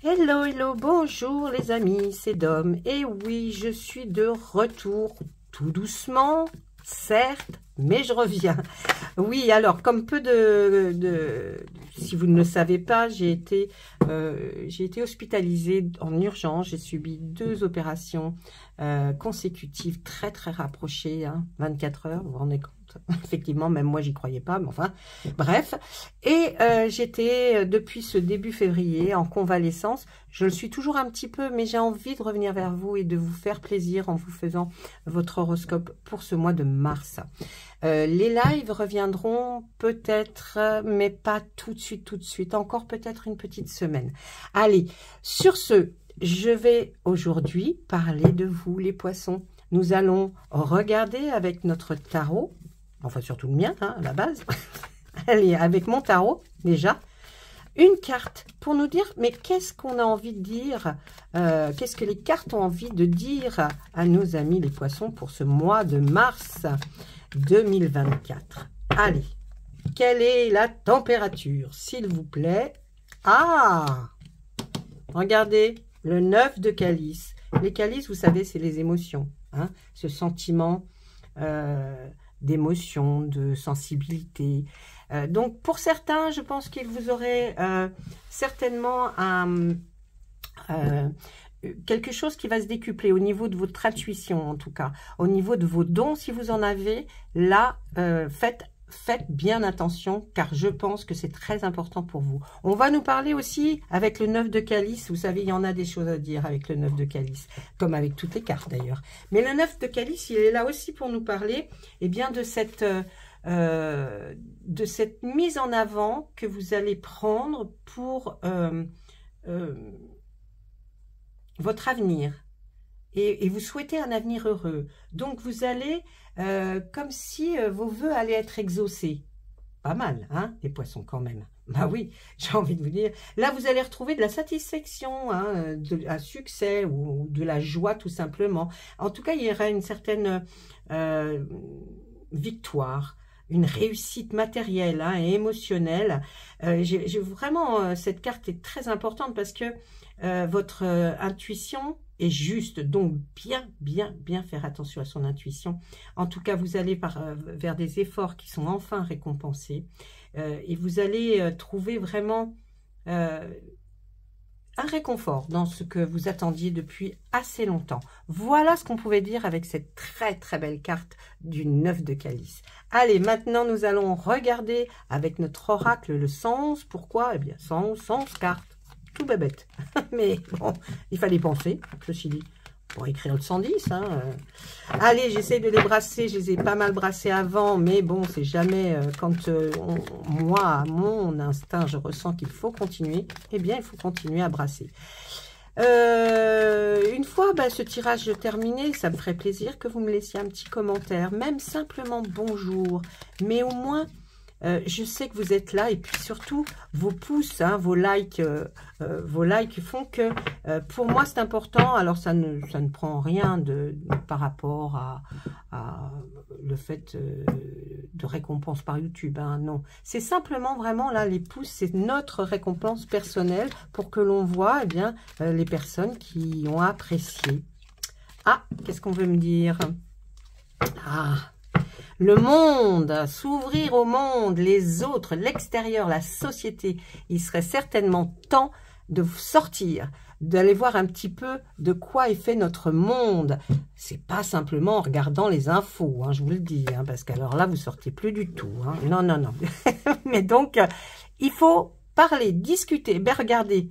Hello, hello, bonjour les amis, c'est Dom. Et oui, je suis de retour, tout doucement, certes, mais je reviens. Oui, alors, comme si vous ne le savez pas, j'ai été hospitalisée en urgence. J'ai subi 2 opérations consécutives, très rapprochées, hein, 24 heures, vous vous rendez compte? Effectivement, même moi, j'y croyais pas, mais enfin, bref. Et j'étais, depuis ce début février, en convalescence. Je le suis toujours un petit peu, mais j'ai envie de revenir vers vous et de vous faire plaisir en vous faisant votre horoscope pour ce mois de mars. Les lives reviendront peut-être, mais pas tout de suite, encore peut-être une petite semaine. Allez, sur ce, je vais aujourd'hui parler de vous, les poissons. Nous allons regarder avec notre tarot, enfin surtout le mien, hein, à la base, allez, avec mon tarot, déjà, une carte pour nous dire, mais qu'est-ce qu'on a envie de dire, qu'est-ce que les cartes ont envie de dire à nos amis les poissons pour ce mois de mars 2024. Allez, quelle est la température, s'il vous plaît? Ah, regardez, le 9 de calice. Les calices, vous savez, c'est les émotions, hein, ce sentiment d'émotion, de sensibilité. Donc, pour certains, je pense qu'il vous aurait certainement quelque chose qui va se décupler au niveau de votre intuition, en tout cas. Au niveau de vos dons, si vous en avez, là, faites bien attention, car je pense que c'est très important pour vous. On va nous parler aussi avec le 9 de calice. Vous savez, il y en a des choses à dire avec le 9 de calice, comme avec toutes les cartes d'ailleurs. Mais le 9 de calice, il est là aussi pour nous parler bien, de cette mise en avant que vous allez prendre pour votre avenir. Et vous souhaitez un avenir heureux. Donc, vous allez, comme si vos vœux allaient être exaucés. Pas mal, hein, les poissons, quand même. Bah oui, j'ai envie de vous dire. Là, vous allez retrouver de la satisfaction, hein, un succès ou de la joie, tout simplement. En tout cas, il y aura une certaine victoire, une réussite matérielle, hein, et émotionnelle. Vraiment, cette carte est très importante parce que votre intuition est juste, donc bien faire attention à son intuition. En tout cas, vous allez vers des efforts qui sont enfin récompensés et vous allez trouver vraiment un réconfort dans ce que vous attendiez depuis assez longtemps. Voilà ce qu'on pouvait dire avec cette très belle carte du 9 de calice. Allez, maintenant nous allons regarder avec notre oracle le 111. Pourquoi? Eh bien, 111 cartes. Tout bébête. Mais bon, il fallait penser, ceci dit, pour écrire le 110. Hein. Allez, j'essaie de les brasser. Je les ai pas mal brassés avant, mais bon, c'est jamais quand moi, à mon instinct, je ressens qu'il faut continuer. Eh bien, il faut continuer à brasser. Une fois ce tirage terminé, ça me ferait plaisir que vous me laissiez un petit commentaire, même simplement bonjour, mais au moins... je sais que vous êtes là et puis surtout vos pouces, hein, vos likes font que pour moi c'est important. Alors ça ne prend rien par rapport à le fait de récompense par YouTube, hein, non. C'est simplement vraiment là les pouces, c'est notre récompense personnelle pour que l'on voit les personnes qui ont apprécié. Ah, qu'est-ce qu'on veut me dire? Ah, le monde, s'ouvrir au monde, les autres, l'extérieur, la société. Il serait certainement temps de sortir, d'aller voir un petit peu de quoi est fait notre monde. C'est pas simplement en regardant les infos, hein, je vous le dis, hein, parce qu'alors là, vous sortez plus du tout. Hein. Non. Mais donc, il faut parler, discuter, regardez.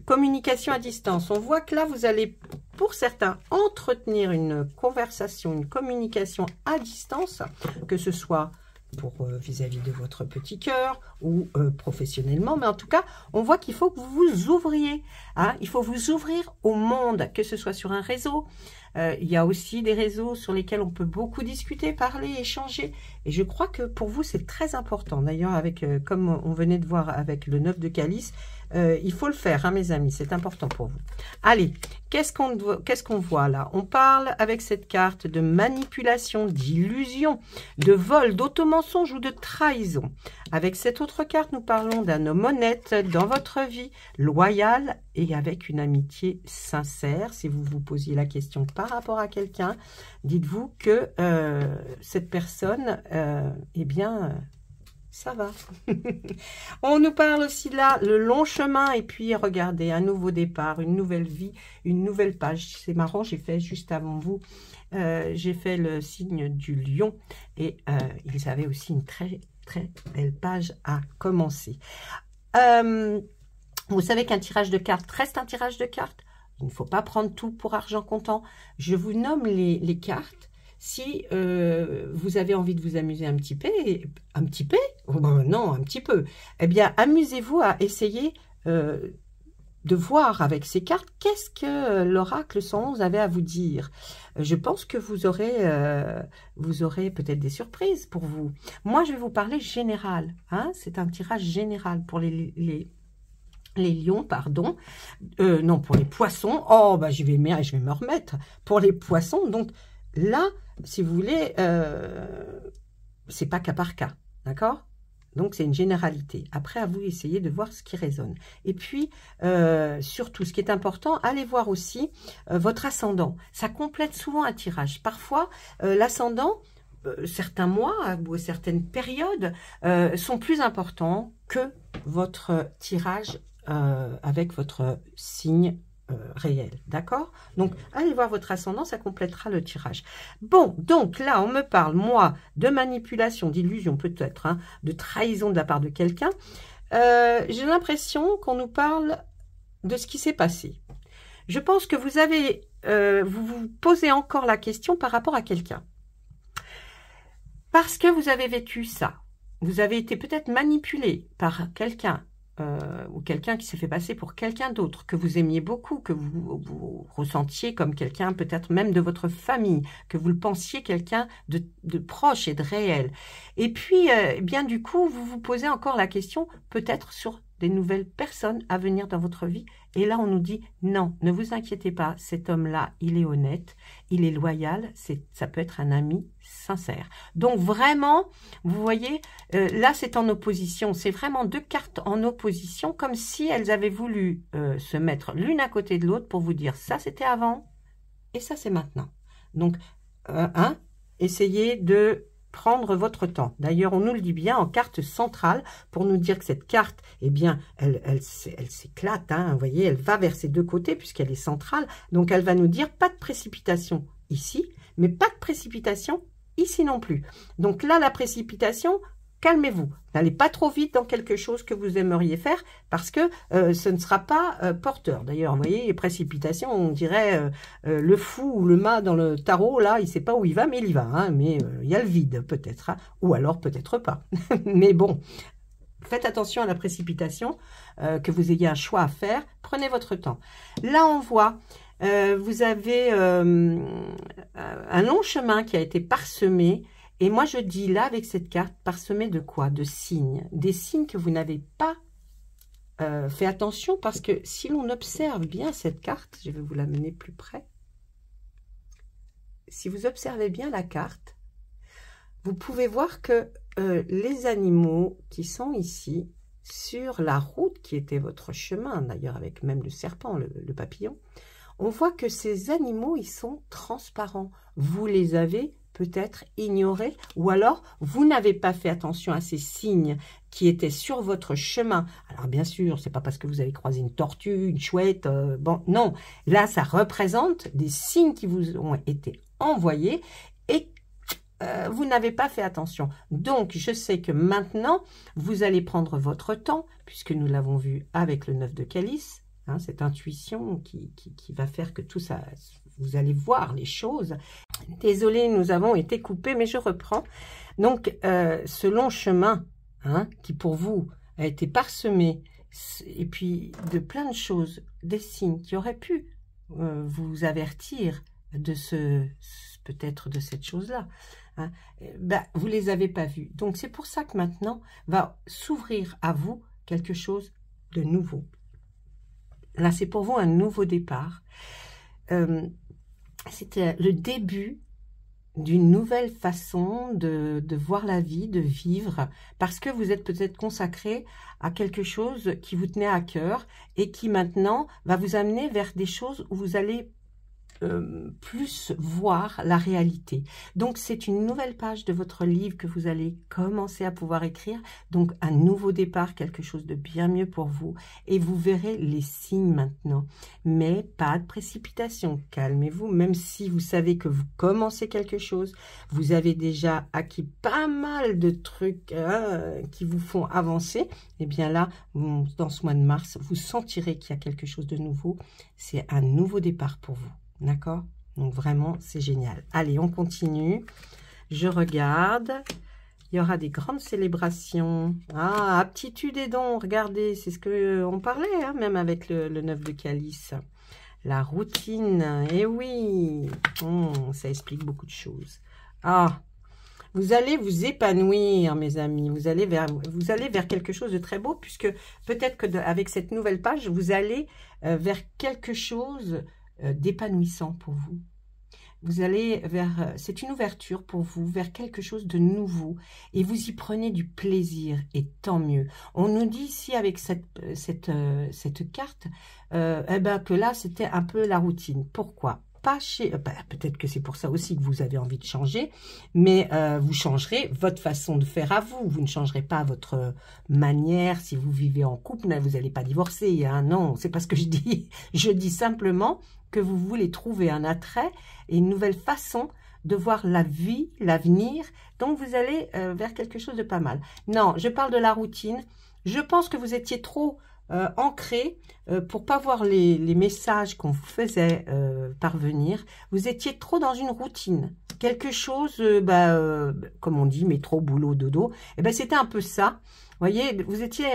Communication à distance. On voit que là, vous allez, pour certains, entretenir une conversation, une communication à distance, que ce soit pour vis-à-vis de votre petit cœur ou professionnellement. Mais en tout cas, on voit qu'il faut que vous vous ouvriez. Hein, il faut vous ouvrir au monde, que ce soit sur un réseau. Il y a aussi des réseaux sur lesquels on peut beaucoup discuter, parler, échanger. Et je crois que pour vous, c'est très important. D'ailleurs, comme on venait de voir avec le 9 de calice, il faut le faire, hein, mes amis, c'est important pour vous. Allez, qu'est-ce qu'on voit là? On parle avec cette carte de manipulation, d'illusion, de vol, d'automensonge ou de trahison. Avec cette autre carte, nous parlons d'un homme honnête dans votre vie, loyal et avec une amitié sincère. Si vous vous posiez la question par rapport à quelqu'un, dites-vous que cette personne, eh bien... ça va. On nous parle aussi là, le long chemin, et puis regardez, un nouveau départ, une nouvelle vie, une nouvelle page. C'est marrant, j'ai fait juste avant vous, j'ai fait le signe du lion, et ils avaient aussi une très très belle page à commencer. Vous savez qu'un tirage de cartes reste un tirage de cartes. Il ne faut pas prendre tout pour argent comptant. Je vous nomme les cartes. Si vous avez envie de vous amuser un petit peu, oh ben non, un petit peu, eh bien, amusez-vous à essayer de voir avec ces cartes qu'est-ce que l'oracle 111 avait à vous dire. Je pense que vous aurez peut-être des surprises pour vous. Moi, je vais vous parler général. Hein, c'est un tirage général pour les lions, pardon, non, pour les poissons. Oh, bah, je vais me remettre. Pour les poissons, donc, là, si vous voulez, c'est pas cas par cas, d'accord? Donc, c'est une généralité. Après, à vous d'essayer de voir ce qui résonne. Et puis, surtout, ce qui est important, allez voir aussi votre ascendant. Ça complète souvent un tirage. Parfois, l'ascendant, certains mois ou certaines périodes sont plus importants que votre tirage avec votre signe réel, d'accord? Donc, allez voir votre ascendant, ça complétera le tirage. Bon, donc là, on me parle, moi, de manipulation, d'illusion peut-être, hein, de trahison de la part de quelqu'un. J'ai l'impression qu'on nous parle de ce qui s'est passé. Je pense que vous vous posez encore la question par rapport à quelqu'un. Parce que vous avez vécu ça. Vous avez été peut-être manipulé par quelqu'un. Ou quelqu'un qui s'est fait passer pour quelqu'un d'autre, que vous aimiez beaucoup, que vous ressentiez comme quelqu'un peut-être même de votre famille, que vous le pensiez quelqu'un de proche et de réel. Et puis, bien du coup, vous vous posez encore la question peut-être sur des nouvelles personnes à venir dans votre vie. Et là, on nous dit, non, ne vous inquiétez pas, cet homme-là, il est honnête, il est loyal, ça peut être un ami sincère. Donc vraiment, vous voyez, là, c'est en opposition. C'est vraiment deux cartes en opposition, comme si elles avaient voulu se mettre l'une à côté de l'autre pour vous dire, ça, c'était avant et ça, c'est maintenant. Donc, essayez de prendre votre temps. D'ailleurs, on nous le dit bien en carte centrale pour nous dire que cette carte, eh bien, elle s'éclate, hein, vous voyez, elle va vers ses deux côtés puisqu'elle est centrale. Donc, elle va nous dire pas de précipitation ici, mais pas de précipitation ici non plus. Donc là, la précipitation, calmez-vous. N'allez pas trop vite dans quelque chose que vous aimeriez faire parce que ce ne sera pas porteur. D'ailleurs, vous voyez, les précipitations, on dirait le fou ou le mât dans le tarot, là, il ne sait pas où il va, mais il y va. Hein, mais il y a le vide, peut-être. Hein, ou alors, peut-être pas. Mais bon, faites attention à la précipitation, que vous ayez un choix à faire. Prenez votre temps. Là, on voit... vous avez un long chemin qui a été parsemé. Et moi, je dis là, avec cette carte, parsemé de quoi? De signes. Des signes que vous n'avez pas fait attention, parce que si l'on observe bien cette carte, je vais vous l'amener plus près. Si vous observez bien la carte, vous pouvez voir que les animaux qui sont ici, sur la route qui était votre chemin, d'ailleurs avec même le serpent, le papillon, on voit que ces animaux, ils sont transparents. Vous les avez peut-être ignorés, ou alors vous n'avez pas fait attention à ces signes qui étaient sur votre chemin. Alors bien sûr, c'est pas parce que vous avez croisé une tortue, une chouette, bon, non. Là, ça représente des signes qui vous ont été envoyés et vous n'avez pas fait attention. Donc, je sais que maintenant, vous allez prendre votre temps, puisque nous l'avons vu avec le 9 de calice, hein, cette intuition qui va faire que tout ça, vous allez voir les choses. Désolée, nous avons été coupés, mais je reprends. Donc, ce long chemin, hein, qui pour vous a été parsemé, et puis de plein de choses, des signes qui auraient pu vous avertir de peut-être de cette chose-là, hein, ben, vous ne les avez pas vus. Donc, c'est pour ça que maintenant va s'ouvrir à vous quelque chose de nouveau. Là, c'est pour vous un nouveau départ. C'était le début d'une nouvelle façon de voir la vie, de vivre, parce que vous êtes peut-être consacré à quelque chose qui vous tenait à cœur et qui maintenant va vous amener vers des choses où vous allez plus voir la réalité. Donc, c'est une nouvelle page de votre livre que vous allez commencer à pouvoir écrire. Donc, un nouveau départ, quelque chose de bien mieux pour vous. Et vous verrez les signes maintenant. Mais pas de précipitation. Calmez-vous. Même si vous savez que vous commencez quelque chose, vous avez déjà acquis pas mal de trucs qui vous font avancer. Et bien là, dans ce mois de mars, vous sentirez qu'il y a quelque chose de nouveau. C'est un nouveau départ pour vous. D'accord? Donc vraiment, c'est génial. Allez, on continue. Je regarde. Il y aura des grandes célébrations. Ah, aptitude et dons, regardez, c'est ce qu'on parlait, hein, même avec le 9 de calice. La routine, eh oui, ça explique beaucoup de choses. Ah, vous allez vous épanouir, mes amis. Vous allez vers quelque chose de très beau, puisque peut-être qu'avec cette nouvelle page, vous allez vers quelque chose d'épanouissant pour vous. Vous allez vers, c'est une ouverture pour vous, vers quelque chose de nouveau. Et vous y prenez du plaisir, et tant mieux. On nous dit ici, avec cette carte, que là, c'était un peu la routine. Pourquoi? Pas chez... peut-être que c'est pour ça aussi que vous avez envie de changer, mais vous changerez votre façon de faire à vous. Vous ne changerez pas votre manière. Si vous vivez en couple, vous n'allez pas divorcer. Hein, non, c'est pas ce que je dis. Je dis simplement que vous voulez trouver un attrait et une nouvelle façon de voir la vie, l'avenir. Donc, vous allez vers quelque chose de pas mal. Non, je parle de la routine. Je pense que vous étiez trop ancré pour pas voir les messages qu'on vous faisait parvenir. Vous étiez trop dans une routine. Quelque chose, comme on dit, métro, boulot, dodo. Eh ben, c'était un peu ça. Voyez, vous étiez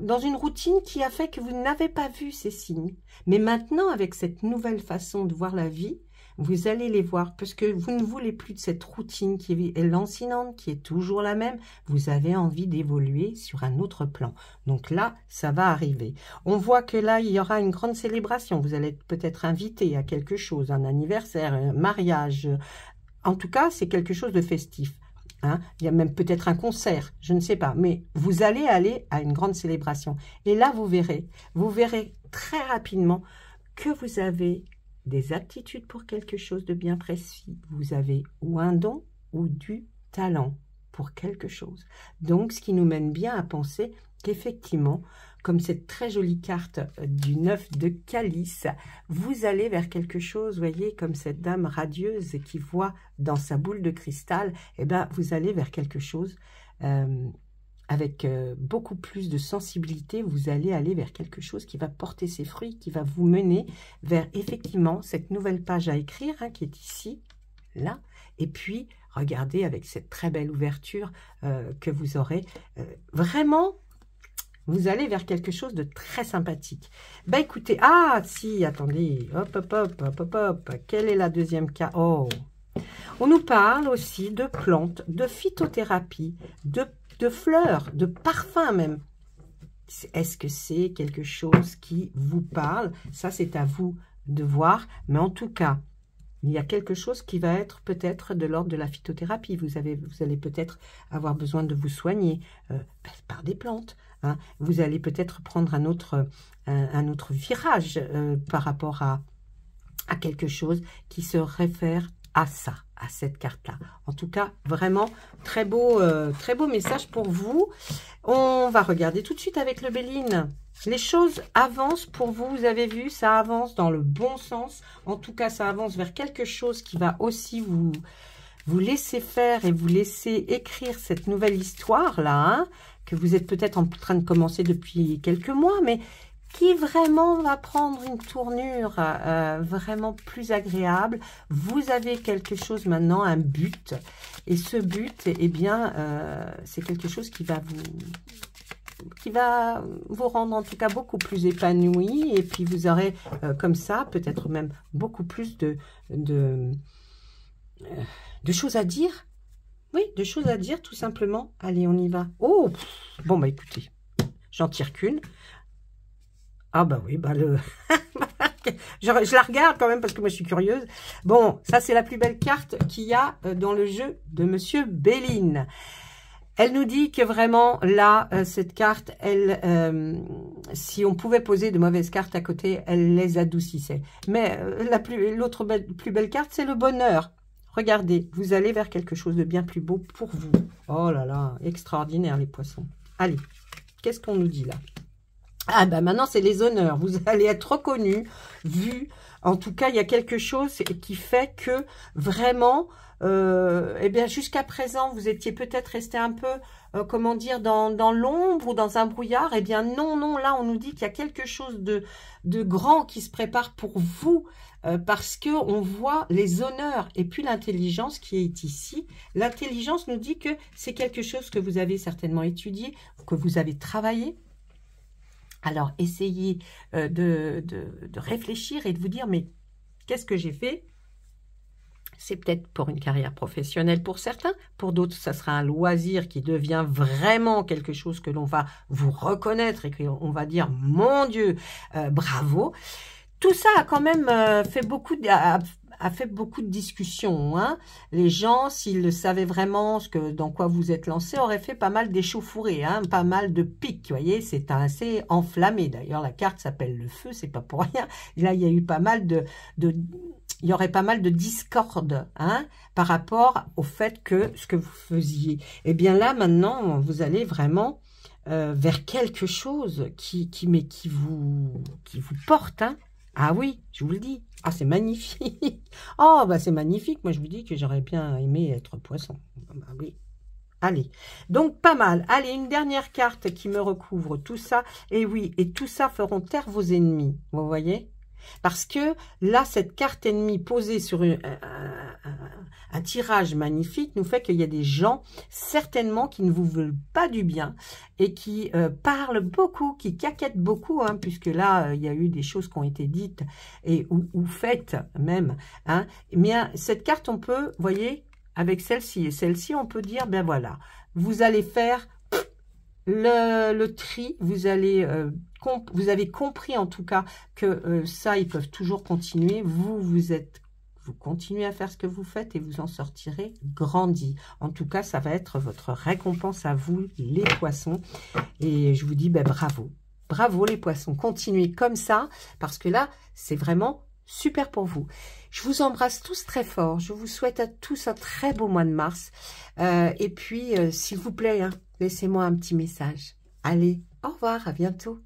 dans une routine qui a fait que vous n'avez pas vu ces signes. Mais maintenant, avec cette nouvelle façon de voir la vie, vous allez les voir, parce que vous ne voulez plus de cette routine qui est lancinante, qui est toujours la même. Vous avez envie d'évoluer sur un autre plan. Donc là, ça va arriver. On voit que là, il y aura une grande célébration. Vous allez peut-être invité à quelque chose, un anniversaire, un mariage. En tout cas, c'est quelque chose de festif. Hein, il y a même peut-être un concert, je ne sais pas, mais vous allez aller à une grande célébration. Et là, vous verrez très rapidement que vous avez des aptitudes pour quelque chose de bien précis. Vous avez ou un don ou du talent pour quelque chose. Donc, ce qui nous mène bien à penser qu'effectivement, comme cette très jolie carte du 9 de calice, vous allez vers quelque chose, voyez, comme cette dame radieuse qui voit dans sa boule de cristal, eh bien, vous allez vers quelque chose avec beaucoup plus de sensibilité. Vous allez aller vers quelque chose qui va porter ses fruits, qui va vous mener vers, effectivement, cette nouvelle page à écrire, hein, qui est ici, là, et puis, regardez avec cette très belle ouverture que vous aurez, vraiment... Vous allez vers quelque chose de très sympathique. Bah écoutez, ah si, attendez, hop, hop, hop, hop, hop, hop. Quelle est la deuxième carte? Oh, on nous parle aussi de plantes, de phytothérapie, de fleurs, de parfums même. Est-ce que c'est quelque chose qui vous parle? Ça, c'est à vous de voir. Mais en tout cas, il y a quelque chose qui va être peut-être de l'ordre de la phytothérapie. Vous allez peut-être avoir besoin de vous soigner par des plantes. Hein. Vous allez peut-être prendre un autre virage par rapport à quelque chose qui se réfère à ça, à cette carte-là. En tout cas, vraiment, très beau message pour vous. On va regarder tout de suite avec le Béline. Les choses avancent pour vous, vous avez vu, ça avance dans le bon sens. En tout cas, ça avance vers quelque chose qui va aussi vous laisser faire et vous laisser écrire cette nouvelle histoire-là, hein, que vous êtes peut-être en train de commencer depuis quelques mois, mais qui vraiment va prendre une tournure vraiment plus agréable. Vous avez quelque chose maintenant, un but, et ce but, eh bien, c'est quelque chose qui va vous rendre en tout cas beaucoup plus épanoui, et puis vous aurez comme ça peut-être même beaucoup plus de choses à dire. Oui, de choses à dire tout simplement. Allez, on y va. Oh, bon bah écoutez, j'en tire qu'une. Ah bah oui, bah le... je la regarde quand même parce que moi je suis curieuse. Bon, ça c'est la plus belle carte qu'il y a dans le jeu de Monsieur Béline. Elle nous dit que vraiment, là, cette carte, elle, si on pouvait poser de mauvaises cartes à côté, elle les adoucissait. Mais l'autre plus belle carte, c'est le bonheur. Regardez, vous allez vers quelque chose de bien plus beau pour vous. Oh là là, extraordinaire les poissons. Allez, qu'est-ce qu'on nous dit là? Ah ben maintenant, c'est les honneurs. Vous allez être reconnu, vu. En tout cas, il y a quelque chose qui fait que vraiment... eh bien, jusqu'à présent, vous étiez peut-être resté un peu, comment dire, dans l'ombre ou dans un brouillard. Eh bien, non, non, là, on nous dit qu'il y a quelque chose de grand qui se prépare pour vous, parce que on voit les honneurs et puis l'intelligence qui est ici. L'intelligence nous dit que c'est quelque chose que vous avez certainement étudié, que vous avez travaillé. Alors, essayez de réfléchir et de vous dire, mais qu'est-ce que j'ai fait? C'est peut-être pour une carrière professionnelle pour certains. Pour d'autres, ça sera un loisir qui devient vraiment quelque chose que l'on va vous reconnaître et qu'on va dire, mon Dieu, bravo. Tout ça a quand même fait beaucoup de discussions. Hein. Les gens, s'ils savaient vraiment dans quoi vous êtes lancé, auraient fait pas mal d'échauffourées, hein, pas mal de pics. Vous voyez, c'est assez enflammé. D'ailleurs, la carte s'appelle le feu, c'est pas pour rien. Là, il y a eu pas mal il y aurait pas mal de discorde, hein, par rapport au fait que ce que vous faisiez. Eh bien là, maintenant, vous allez vraiment vers quelque chose qui vous porte, hein. Ah oui, je vous le dis. Ah, c'est magnifique. Oh, bah c'est magnifique. Moi, je vous dis que j'aurais bien aimé être poisson. Bah oui. Allez, donc pas mal. Allez, une dernière carte qui me recouvre tout ça. Et oui, et tout ça feront taire vos ennemis. Vous voyez? Parce que là, cette carte ennemie posée sur un tirage magnifique nous fait qu'il y a des gens, certainement, qui ne vous veulent pas du bien et qui parlent beaucoup, qui caquettent beaucoup, hein, puisque là, il y a eu des choses qui ont été dites et ou faites même. Hein. Mais cette carte, on peut, vous voyez, avec celle-ci et celle-ci, on peut dire, ben voilà, vous allez faire le tri, vous allez... vous avez compris en tout cas que ça, ils peuvent toujours continuer. Vous continuez à faire ce que vous faites et vous en sortirez grandi. En tout cas, ça va être votre récompense à vous, les poissons. Et je vous dis, ben, bravo. Bravo les poissons. Continuez comme ça parce que là, c'est vraiment super pour vous. Je vous embrasse tous très fort. Je vous souhaite à tous un très beau mois de mars. Et puis, s'il vous plaît, hein, laissez-moi un petit message. Allez, au revoir, à bientôt.